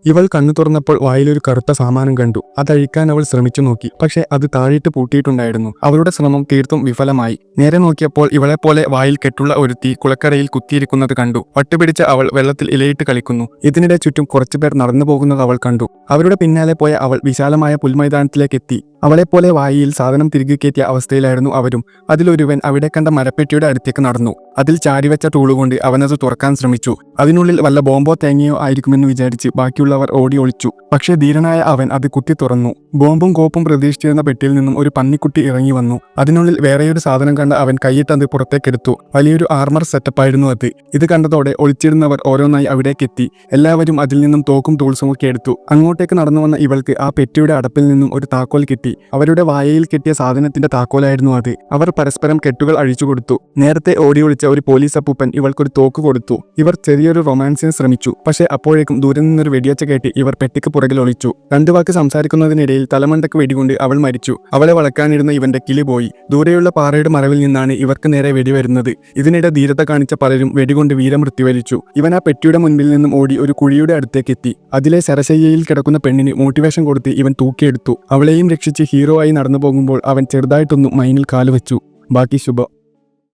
ഇവൾ കണ്ണു തുറന്നപ്പോൾ വായിലൊരു കറുത്ത സാമാനം കണ്ടു. അതഴിക്കാൻ അവൾ ശ്രമിച്ചു നോക്കി. പക്ഷെ അത് താഴിട്ട് പൂട്ടിയിട്ടുണ്ടായിരുന്നു. അവളുടെ ശ്രമം തീർത്തും വിഫലമായി. നേരെ നോക്കിയപ്പോൾ ഇവളെപ്പോലെ വായിൽ കെട്ടുള്ള ഒരുത്തി കുളക്കരയിൽ കുത്തിയിരിക്കുന്നത് കണ്ടു. വട്ടുപിടിച്ച അവൾ വെള്ളത്തിൽ ഇലയിട്ട് കളിക്കുന്നു. ഇതിനിടെ ചുറ്റും കുറച്ചുപേർ നടന്നു പോകുന്നത് അവൾ കണ്ടു. അവരുടെ പിന്നാലെ പോയ അവൾ വിശാലമായ പുൽമൈതാനത്തിലേക്കെത്തി. അവളെപ്പോലെ വായിൽ സാധനം തിരികെ കയറ്റിയ അവസ്ഥയിലായിരുന്നു അവരും. അതിലൊരുവൻ അവിടെ കണ്ട മരപ്പെട്ടിയുടെ അടുത്തേക്ക് നടന്നു. അതിൽ ചാരിവെച്ച ടൂളുകൊണ്ട് അവനത് തുറക്കാൻ ശ്രമിച്ചു. അതിനുള്ളിൽ വല്ല ബോംബോ തേങ്ങയോ ആയിരിക്കുമെന്ന് വിചാരിച്ച് ബാക്കിയുള്ളവർ ഓടി ഒളിച്ചു. പക്ഷേ ധീരനായ അവൻ അത് കുത്തി തുറന്നു. ബോംബും കോപ്പും പ്രതീക്ഷിച്ചിരുന്ന പെട്ടിയിൽ നിന്നും ഒരു പന്നിക്കുട്ടി ഇറങ്ങി വന്നു. അതിനുള്ളിൽ വേറെയൊരു സാധനം കണ്ട അവൻ കൈയിട്ടത് പുറത്തേക്കെടുത്തു. വലിയൊരു ആർമർ സെറ്റപ്പായിരുന്നു അത്. ഇത് കണ്ടതോടെ ഒളിച്ചിരുന്നവർ ഓരോന്നായി അവിടേക്കെത്തി. എല്ലാവരും അതിൽ നിന്നും തോക്കും ടൂൾസും ഒക്കെ എടുത്തു. അങ്ങോട്ടേക്ക് നടന്നു വന്ന ഇവൾക്ക് ആ പെട്ടിയുടെ അടപ്പിൽ നിന്നും ഒരു താക്കോൽ കിട്ടി. അവരുടെ വായയിൽ കെട്ടിയ സാധനത്തിന്റെ താക്കോലായിരുന്നു അത്. അവർ പരസ്പരം കെട്ടുകൾ അഴിച്ചു കൊടുത്തു. നേരത്തെ ഓടി ഒളിച്ച ഒരു പോലീസ് അപ്പൂപ്പൻ ഇവൾക്കൊരു തോക്ക് കൊടുത്തു. ഇവർ ചെറിയൊരു റൊമാൻസിന് ശ്രമിച്ചു. പക്ഷേ അപ്പോഴേക്കും ദൂരെ നിന്നൊരു വെടിയൊച്ച കേട്ട് ഇവർ പെട്ടിക്ക് പുറകിൽ ഒളിച്ചു. രണ്ടു വാക്ക് സംസാരിക്കുന്നതിനിടയിൽ തലമണ്ടക്ക് വെടികൊണ്ട് അവൾ മരിച്ചു. അവളെ വളക്കാനിരുന്ന ഇവന്റെ കിളി പോയി. ദൂരെയുള്ള പാറയുടെ മറവിൽ നിന്നാണ് ഇവർക്ക് നേരെ വെടിവരുന്നത്. ഇതിനിടെ ധീരത കാണിച്ച പലരും വെടികൊണ്ട് വീരമൃത്യു വരിച്ചു. ഇവൻ ആ പെട്ടിയുടെ മുൻപിൽ നിന്നും ഓടി ഒരു കുഴിയുടെ അടുത്തേക്ക് എത്തി. അതിലെ ശരശയ്യയിൽ കിടക്കുന്ന പെണ്ണിന് മോട്ടിവേഷൻ കൊടുത്ത് ഇവൻ തൂക്കിയെടുത്തു. അവളെയും രക്ഷിച്ച് ഹീറോ ആയി നടന്നു പോകുമ്പോൾ അവൻ ചെറുതായിട്ടൊന്നു മൈനിൽ കാലുവെച്ചു. ബാക്കി ശുഭം.